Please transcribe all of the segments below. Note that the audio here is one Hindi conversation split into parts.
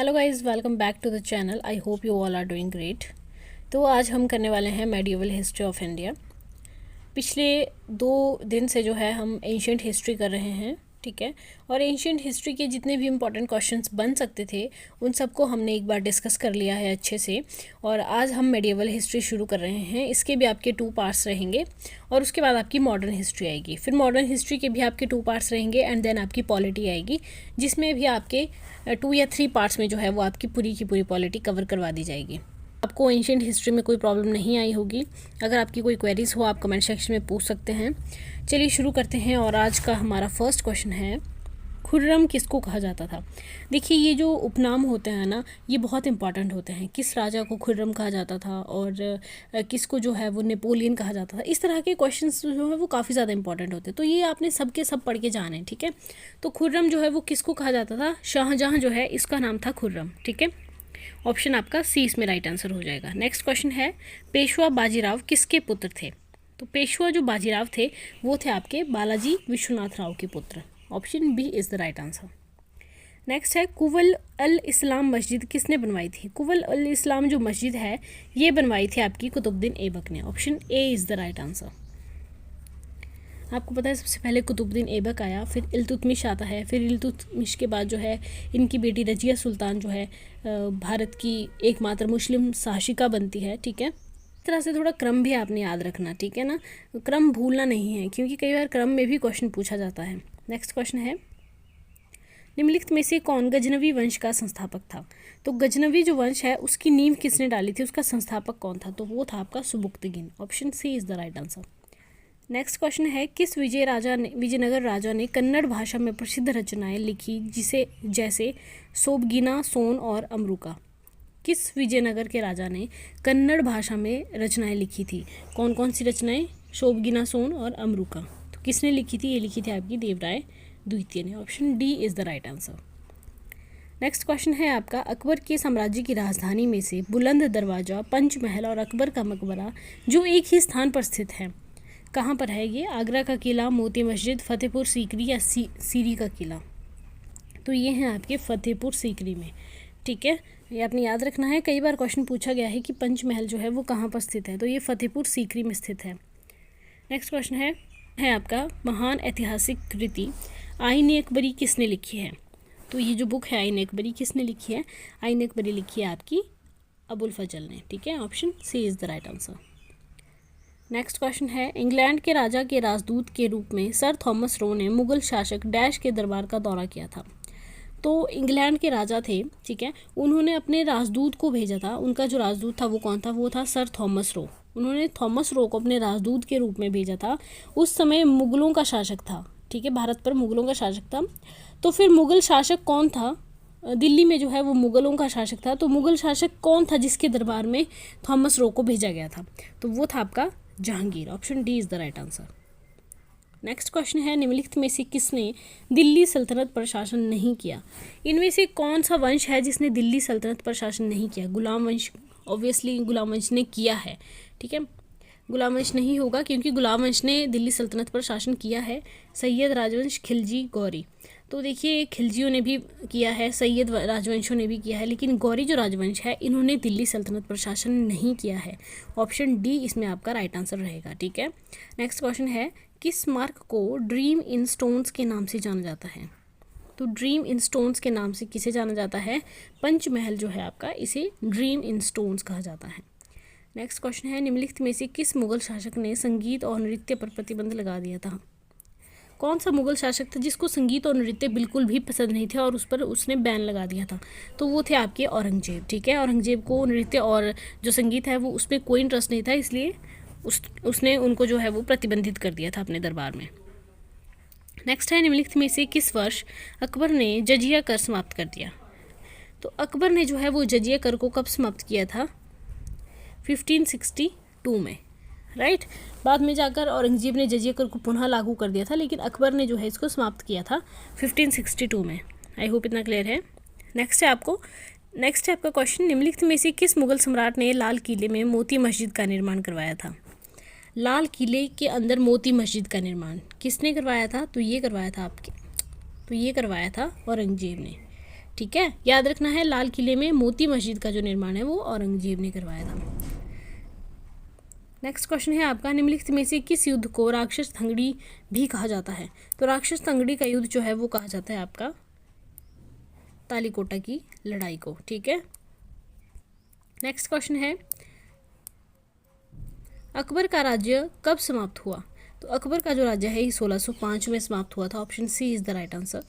Hello guys, welcome back to the channel. I hope you all are doing great. तो आज हम करने वाले हैं मेडिएवल हिस्ट्री ऑफ इंडिया। पिछले 2 दिन से जो है हम एंशियंट हिस्ट्री कर रहे हैं, ठीक है। और एंशियंट हिस्ट्री के जितने भी इम्पॉर्टेंट क्वेश्चंस बन सकते थे उन सबको हमने एक बार डिस्कस कर लिया है अच्छे से। और आज हम मेडिएवल हिस्ट्री शुरू कर रहे हैं। इसके भी आपके 2 पार्ट्स रहेंगे और उसके बाद आपकी मॉडर्न हिस्ट्री आएगी। फिर मॉडर्न हिस्ट्री के भी आपके 2 पार्ट्स रहेंगे एंड देन आपकी पॉलिटी आएगी, जिसमें भी आपके 2 या 3 पार्ट्स में जो है वो आपकी पूरी की पूरी पॉलिटी कवर करवा दी जाएगी। आपको एंशियंट हिस्ट्री में कोई प्रॉब्लम नहीं आई होगी। अगर आपकी कोई क्वेरीज हो आप कमेंट सेक्शन में पूछ सकते हैं। चलिए शुरू करते हैं। और आज का हमारा फर्स्ट क्वेश्चन है, खुर्रम किसको कहा जाता था। देखिए, ये जो उपनाम होते हैं ना, ये बहुत इंपॉर्टेंट होते हैं। किस राजा को खुर्रम कहा जाता था और किसको जो है वो नेपोलियन कहा जाता था। इस तरह के क्वेश्चंस जो है वो काफ़ी ज़्यादा इंपॉर्टेंट होते हैं। तो ये आपने सब के सब पढ़ के जाने हैं, ठीक है। तो खुर्रम जो है वो किसको कहा जाता था। शाहजहाँ जो है इसका नाम था खुर्रम, ठीक है। ऑप्शन आपका सी इसमें राइट आंसर हो जाएगा। नेक्स्ट क्वेश्चन है, पेशवा बाजीराव किसके पुत्र थे। तो पेशवा जो बाजीराव थे वो थे आपके बालाजी विश्वनाथ राव के पुत्र। Option B is the right answer. Next है, कुवल अल इस्लाम मस्जिद किसने बनवाई थी। कुवल अल इस्लाम जो मस्जिद है ये बनवाई थी आपकी कुतुबुद्दीन ऐबक ने। Option A is the right answer. आपको पता है सबसे पहले कुतुबुद्दीन ऐबक आया, फिर इल्तुतमिश आता है, फिर इल्तुतमिश के बाद जो है इनकी बेटी रजिया सुल्तान जो है भारत की एकमात्र मुस्लिम शासिका बनती है, ठीक है। इस तरह से थोड़ा क्रम भी आपने याद रखना, ठीक है ना। क्रम भूलना नहीं है, क्योंकि कई बार क्रम में भी क्वेश्चन पूछा जाता है। नेक्स्ट क्वेश्चन है, निम्नलिखित में से कौन गजनवी वंश का संस्थापक था। तो गजनवी जो वंश है उसकी नींव किसने डाली थी, उसका संस्थापक कौन था। तो वो था आपका Subuktigin. Option C is the right answer. Next question है, किस विजयनगर राजा ने कन्नड़ भाषा में प्रसिद्ध रचनाएं लिखी, जिसे जैसे सोबगिना, सोन और अमरुका। किस विजयनगर के राजा ने कन्नड़ भाषा में रचनाएं लिखी थी। कौन कौन सी रचनाएं, सोबगिना, सोन और अमरुका। तो किसने लिखी थी, ये लिखी थी आपकी देवराय द्वितीय ने। Option D is the right answer. Next question है आपका, अकबर के साम्राज्य की राजधानी में से बुलंद दरवाजा, पंचमहल और अकबर का मकबरा जो एक ही स्थान पर स्थित है, कहाँ पर है ये। आगरा का किला, मोती मस्जिद, फतेहपुर सीकरी या सीरी का किला। तो ये हैं आपके फतेहपुर सीकरी में, ठीक है। ये आपने याद रखना है। कई बार क्वेश्चन पूछा गया है कि पंचमहल जो है वो कहाँ पर स्थित है, तो ये फतेहपुर सीकरी में स्थित है। नेक्स्ट क्वेश्चन है आपका, महान ऐतिहासिक कृति आईन अकबरी किसने लिखी है। तो ये जो बुक है आईन अकबरी किसने लिखी है। आईन अकबरी लिखी है आपकी अबुल फजल ने, ठीक है। Option C is the right answer. Next question है, इंग्लैंड के राजा के राजदूत के रूप में सर थॉमस रो ने मुगल शासक डैश के दरबार का दौरा किया था। तो इंग्लैंड के राजा थे, ठीक है, उन्होंने अपने राजदूत को भेजा था। उनका जो राजदूत था वो कौन था, वो था सर थॉमस रो। उन्होंने थॉमस रो को अपने राजदूत के रूप में भेजा था। उस समय मुगलों का शासक था, ठीक है, भारत पर मुगलों का शासक था। तो फिर मुगल शासक कौन था, दिल्ली में जो है वो मुगलों का शासक था। तो मुगल शासक कौन था जिसके दरबार में थॉमस रो को भेजा गया था। तो वो था आपका Jahangir. Option D is the right answer. Next question है, निम्नलिखित में से किसने दिल्ली सल्तनत पर शासन नहीं किया। इनमें से कौन सा वंश है जिसने दिल्ली सल्तनत पर शासन नहीं किया। गुलाम वंश, ऑब्वियसली गुलाम वंश ने किया है, ठीक है। गुलाम वंश नहीं होगा क्योंकि गुलाम वंश ने दिल्ली सल्तनत पर शासन किया है। सैयद राजवंश, खिलजी, गौरी। तो देखिए, खिलजियों ने भी किया है, सैयद राजवंशों ने भी किया है, लेकिन गौरी जो राजवंश है इन्होंने दिल्ली सल्तनत पर शासन नहीं किया है। ऑप्शन डी इसमें आपका राइट आंसर रहेगा, ठीक है। नेक्स्ट क्वेश्चन है, किस स्मारक को ड्रीम इन स्टोन्स के नाम से जाना जाता है। तो ड्रीम इन स्टोन्स के नाम से किसे जाना जाता है, पंचमहल जो है आपका, इसे ड्रीम इन स्टोन्स कहा जाता है। नेक्स्ट क्वेश्चन है, निम्नलिखित में से किस मुगल शासक ने संगीत और नृत्य पर प्रतिबंध लगा दिया था। कौन सा मुगल शासक था जिसको संगीत और नृत्य बिल्कुल भी पसंद नहीं थे और उस पर उसने बैन लगा दिया था। तो वो थे आपके औरंगजेब, ठीक है। औरंगजेब को नृत्य और जो संगीत है वो उसमें कोई इंटरेस्ट नहीं था, इसलिए उसने उनको जो है वो प्रतिबंधित कर दिया था अपने दरबार में। नेक्स्ट है, निम्नलिखित में से किस वर्ष अकबर ने जजिया कर समाप्त कर दिया। तो अकबर ने जो है वो जजिया कर को कब समाप्त किया था, 1562 में, राइट। बाद में जाकर औरंगजेब ने जजिया कर को पुनः लागू कर दिया था, लेकिन अकबर ने जो है इसको समाप्त किया था 1562 में। आई होप इतना क्लियर है। नेक्स्ट है आपका क्वेश्चन, निम्नलिखित में से किस मुगल सम्राट ने लाल किले में मोती मस्जिद का निर्माण करवाया था। लाल किले के अंदर मोती मस्जिद का निर्माण किसने करवाया था। तो ये करवाया था औरंगजेब ने, ठीक है, याद रखना है लाल किले में मोती मस्जिद का जो निर्माण है वो औरंगजेब ने करवाया था। नेक्स्ट क्वेश्चन है आपका, निम्नलिखित में से किस युद्ध को राक्षस थंगड़ी भी कहा जाता है? तो राक्षस थंगड़ी का युद्ध जो है वो कहा जाता है आपका तालीकोटा की लड़ाई को। ठीक है, नेक्स्ट क्वेश्चन है, अकबर का राज्य कब समाप्त हुआ? तो अकबर का जो राज्य है ये 1605 में समाप्त हुआ था। Option C is the right answer.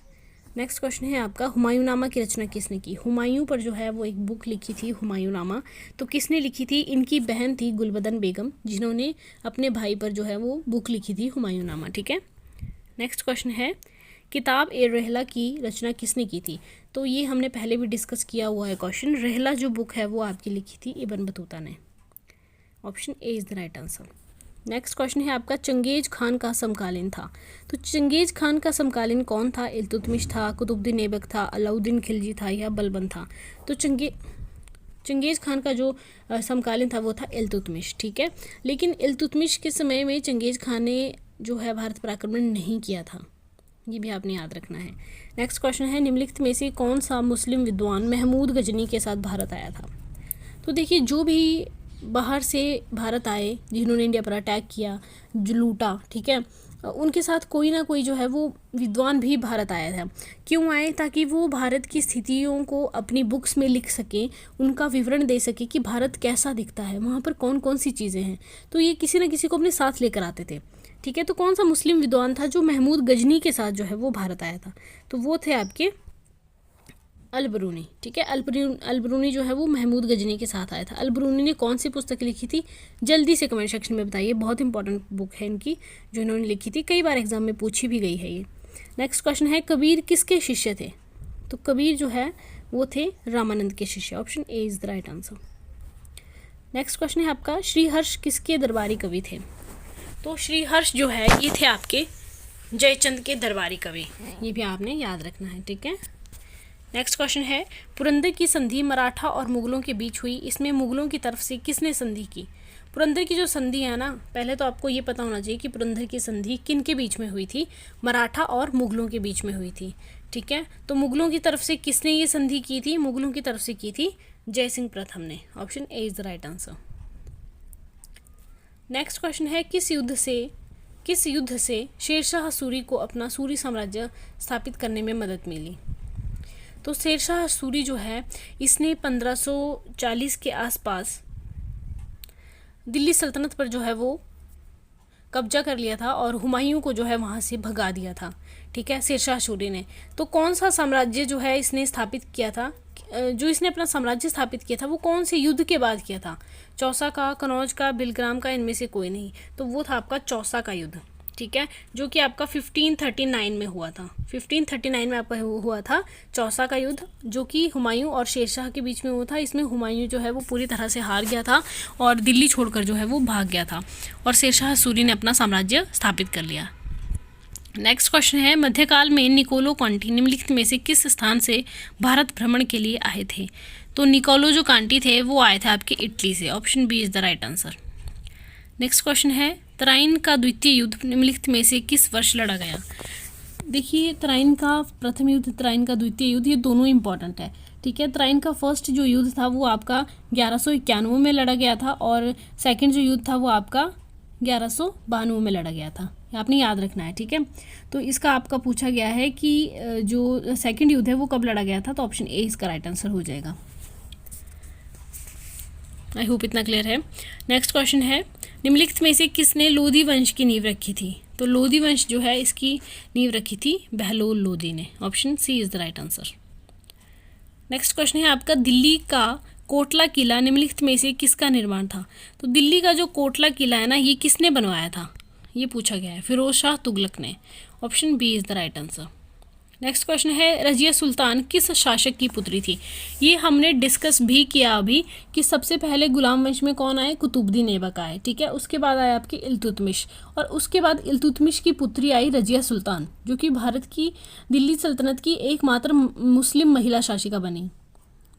Next question है आपका, हुमायूंनामा की रचना किसने की? हुमायूं पर जो है वो एक बुक लिखी थी हुमायूंनामा, तो किसने लिखी थी? इनकी बहन थी गुलबदन बेगम, जिन्होंने अपने भाई पर जो है वो बुक लिखी थी हुमायूंनामा। ठीक है, नेक्स्ट क्वेश्चन है, किताब ए रहला की रचना किसने की थी? तो ये हमने पहले भी डिस्कस किया हुआ है क्वेश्चन। रहला जो बुक है वो आपकी लिखी थी इब्न बतूता ने। Option A is the right answer. Next question है आपका, चंगेज खान का समकालीन था? तो चंगेज खान का समकालीन कौन था? इल्तुतमिश था, कुतुबुद्दीन ऐबक था, अलाउद्दीन खिलजी था या बलबन था? तो चंगेज खान का जो समकालीन था वो था इल्तुतमिश। ठीक है, लेकिन इल्तुतमिश के समय में चंगेज खान ने जो है भारत पर आक्रमण नहीं किया था, ये भी आपने याद रखना है। नेक्स्ट क्वेश्चन है, निम्नलिखित में से कौन सा मुस्लिम विद्वान महमूद गजनी के साथ भारत आया था? तो देखिए, जो भी बाहर से भारत आए, जिन्होंने इंडिया पर अटैक किया, जो लूटा, ठीक है, उनके साथ कोई ना कोई जो है वो विद्वान भी भारत आया था। क्यों आए? ताकि वो भारत की स्थितियों को अपनी बुक्स में लिख सकें, उनका विवरण दे सके कि भारत कैसा दिखता है, वहाँ पर कौन कौन सी चीज़ें हैं। तो ये किसी न किसी को अपने साथ लेकर आते थे। ठीक है, तो कौन सा मुस्लिम विद्वान था जो महमूद गजनी के साथ जो है वो भारत आया था? तो वो थे आपके अलबरूनी। ठीक है, अलबरूनी जो है वो महमूद गजनी के साथ आया था। अलबरूनी ने कौन सी पुस्तक लिखी थी? जल्दी से कमेंट सेक्शन में बताइए, बहुत इंपॉर्टेंट बुक है इनकी जो इन्होंने लिखी थी, कई बार एग्जाम में पूछी भी गई है ये। नेक्स्ट क्वेश्चन है, कबीर किसके शिष्य थे? तो कबीर जो है वो थे रामानंद के शिष्य। Option A is the right answer. Next question है आपका, श्रीहर्ष किसके दरबारी कवि थे? तो श्रीहर्ष जो है ये थे आपके जयचंद के दरबारी कवि, ये भी आपने याद रखना है। ठीक है, नेक्स्ट क्वेश्चन है, पुरंदर की संधि मराठा और मुगलों के बीच हुई, इसमें मुगलों की तरफ से किसने संधि की? पुरंदर की जो संधि है ना, पहले तो आपको ये पता होना चाहिए कि पुरंदर की संधि किन के बीच में हुई थी? मराठा और मुगलों के बीच में हुई थी। ठीक है, तो मुगलों की तरफ से किसने ये संधि की थी? मुगलों की तरफ से की थी जय सिंह प्रथम ने। Option A is the right answer. Next question है, किस युद्ध से शेरशाह सूरी को अपना सूरी साम्राज्य स्थापित करने में मदद मिली? तो शेरशाह सूरी जो है इसने 1540 के आसपास दिल्ली सल्तनत पर जो है वो कब्जा कर लिया था और हुमायूं को जो है वहाँ से भगा दिया था। ठीक है, शेरशाह सूरी ने। तो कौन सा साम्राज्य जो है इसने स्थापित किया था? जो इसने अपना साम्राज्य स्थापित किया था वो कौन से युद्ध के बाद किया था? चौसा का, कनौज का, बिलग्राम का, इनमें से कोई नहीं। तो वो था आपका चौसा का युद्ध। ठीक है, जो कि आपका 1539 में हुआ था। 1539 में आपका हुआ था चौसा का युद्ध, जो कि हुमायूं और शेरशाह के बीच में हुआ था। इसमें हुमायूं जो है वो पूरी तरह से हार गया था और दिल्ली छोड़कर जो है वो भाग गया था और शेरशाह सूरी ने अपना साम्राज्य स्थापित कर लिया। नेक्स्ट क्वेश्चन है, मध्यकाल में निकोलो कांटी निम्नलिखित में से किस स्थान से भारत भ्रमण के लिए आए थे? तो निकोलो जो कांटी थे वो आए थे आपके इटली से। Option B is the right answer. Next question है, तराइन का द्वितीय युद्ध निम्नलिखित में से किस वर्ष लड़ा गया? देखिए, तराइन का प्रथम युद्ध, तराइन का द्वितीय युद्ध, ये दोनों इंपॉर्टेंट है। ठीक है, तराइन का फर्स्ट जो युद्ध था वो आपका 1191 में लड़ा गया था और सेकंड जो युद्ध था वो आपका 1192 में लड़ा गया था। आपने याद रखना है। ठीक है, तो इसका आपका पूछा गया है कि जो सेकंड युद्ध है वो कब लड़ा गया था? तो ऑप्शन ए इसका राइट आंसर हो जाएगा। आई होप इतना क्लियर है। नेक्स्ट क्वेश्चन है, निम्नलिखित में से किसने लोधी वंश की नींव रखी थी? तो लोधी वंश जो है इसकी नींव रखी थी बहलोल लोधी ने। Option C is the right answer. Next question है आपका, दिल्ली का कोटला किला निम्नलिखित में से किसका निर्माण था? तो दिल्ली का जो कोटला किला है ना, ये किसने बनवाया था? ये पूछा गया है, फिरोज शाह तुगलक ने। Option B is the right answer. Next question है, रजिया सुल्तान किस शासक की पुत्री थी? ये हमने डिस्कस भी किया अभी कि सबसे पहले गुलाम वंश में कौन आए? कुतुबुद्दीन ऐबक आए। ठीक है, उसके बाद आए आपके इल्तुतमिश और उसके बाद इल्तुतमिश की पुत्री आई रजिया सुल्तान, जो कि भारत की दिल्ली सल्तनत की एकमात्र मुस्लिम महिला शासिका बनी।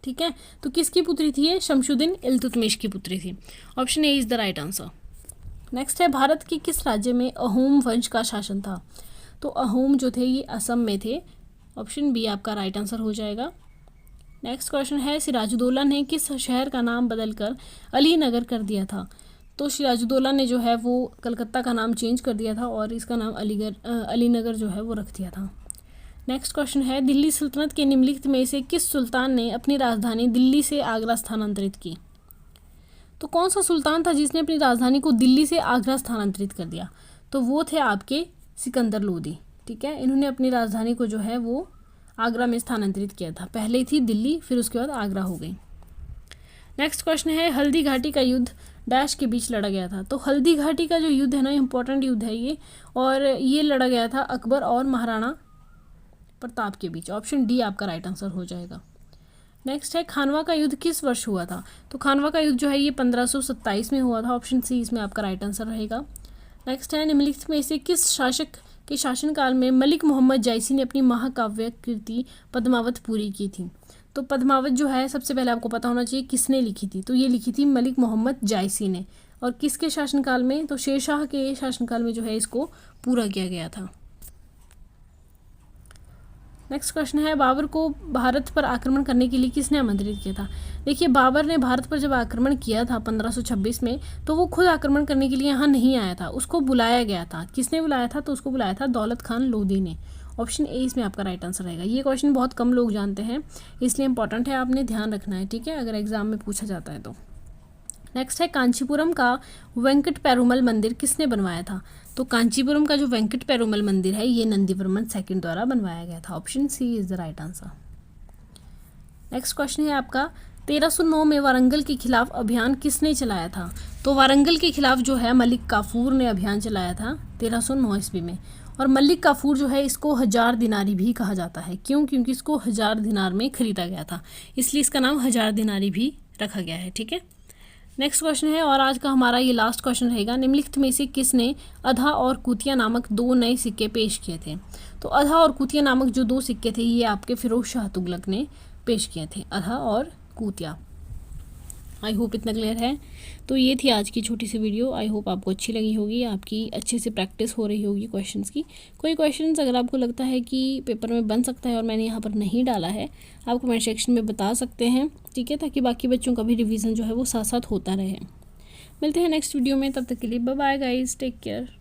ठीक है, तो किसकी पुत्री थी ये? शमशुद्दीन इल्तुतमिश की पुत्री थी। Option A is the right answer. Next है, भारत के किस राज्य में अहोम वंश का शासन था? तो अहोम जो थे ये असम में थे। ऑप्शन बी आपका राइट आंसर हो जाएगा। नेक्स्ट क्वेश्चन है सिराजुद्दौला ने किस शहर का नाम बदलकर अली नगर कर दिया था। तो सिराजुद्दौला ने जो है वो कलकत्ता का नाम चेंज कर दिया था और इसका नाम अली नगर जो है वो रख दिया था। नेक्स्ट क्वेश्चन है दिल्ली सल्तनत के निम्नलिखित में से किस सुल्तान ने अपनी राजधानी दिल्ली से आगरा स्थानांतरित की। तो कौन सा सुल्तान था जिसने अपनी राजधानी को दिल्ली से आगरा स्थानांतरित कर दिया। तो वो थे आपके सिकंदर लोदी। ठीक है, इन्होंने अपनी राजधानी को जो है वो आगरा में स्थानांतरित किया था। पहले थी दिल्ली, फिर उसके बाद आगरा हो गई। नेक्स्ट क्वेश्चन है हल्दी घाटी का युद्ध डैश के बीच लड़ा गया था। तो हल्दी घाटी का जो युद्ध है ना, इंपॉर्टेंट युद्ध है ये, और ये लड़ा गया था अकबर और महाराणा प्रताप के बीच। ऑप्शन डी आपका राइट आंसर हो जाएगा। नेक्स्ट है खानवा का युद्ध किस वर्ष हुआ था। तो खानवा का युद्ध जो है ये 1527 में हुआ था। ऑप्शन सी इसमें आपका राइट आंसर रहेगा। नेक्स्ट है निम्नलिखित में से किस शासक के शासनकाल में मलिक मोहम्मद जायसी ने अपनी महाकाव्य कृति पद्मावत पूरी की थी। तो पद्मावत जो है सबसे पहले आपको पता होना चाहिए किसने लिखी थी। तो ये लिखी थी मलिक मोहम्मद जायसी ने। और किसके शासनकाल में, तो शेरशाह के शासनकाल में जो है इसको पूरा किया गया था। नेक्स्ट क्वेश्चन है बाबर को भारत पर आक्रमण करने के लिए किसने आमंत्रित किया था। देखिए, बाबर ने भारत पर जब आक्रमण किया था 1526 में, तो वो खुद आक्रमण करने के लिए यहाँ नहीं आया था, उसको बुलाया गया था। किसने बुलाया था, तो उसको बुलाया था दौलत खान लोधी ने। ऑप्शन ए इसमें आपका राइट आंसर रहेगा। ये क्वेश्चन बहुत कम लोग जानते हैं, इसलिए इंपॉर्टेंट है, आपने ध्यान रखना है। ठीक है, अगर एग्जाम में पूछा जाता है तो। नेक्स्ट है कांचीपुरम का वेंकट पेरुमल मंदिर किसने बनवाया था। तो कांचीपुरम का जो वेंकट पेरुमल मंदिर है ये नंदीवर्मन सेकंड द्वारा बनवाया गया था। Option C is the right answer. Next question है आपका 1309 में वारंगल के खिलाफ अभियान किसने चलाया था। तो वारंगल के खिलाफ जो है मलिक काफूर ने अभियान चलाया था 1309 ईस्वी में। और मलिक काफूर जो है इसको 1000 दिनारी भी कहा जाता है। क्यों, क्योंकि इसको 1000 दिनार में खरीदा गया था, इसलिए इसका नाम 1000 दिनारी भी रखा गया है। ठीक है, नेक्स्ट क्वेश्चन है और आज का हमारा ये लास्ट क्वेश्चन रहेगा, निम्नलिखित में से किसने अधा और कुतिया नामक 2 नए सिक्के पेश किए थे। तो अधा और कुतिया नामक जो 2 सिक्के थे ये आपके फिरोज शाह तुगलक ने पेश किए थे, अधा और कुतिया। आई होप इतना क्लियर है। तो ये थी आज की छोटी सी वीडियो। आई होप आपको अच्छी लगी होगी, आपकी अच्छे से प्रैक्टिस हो रही होगी क्वेश्चंस की। कोई क्वेश्चंस अगर आपको लगता है कि पेपर में बन सकता है और मैंने यहाँ पर नहीं डाला है, आप कमेंट सेक्शन में बता सकते हैं। ठीक है, ताकि बाकी बच्चों का भी रिवीजन जो है वो साथ साथ होता रहे। मिलते हैं नेक्स्ट वीडियो में, तब तक के लिए bye bye guys, take care.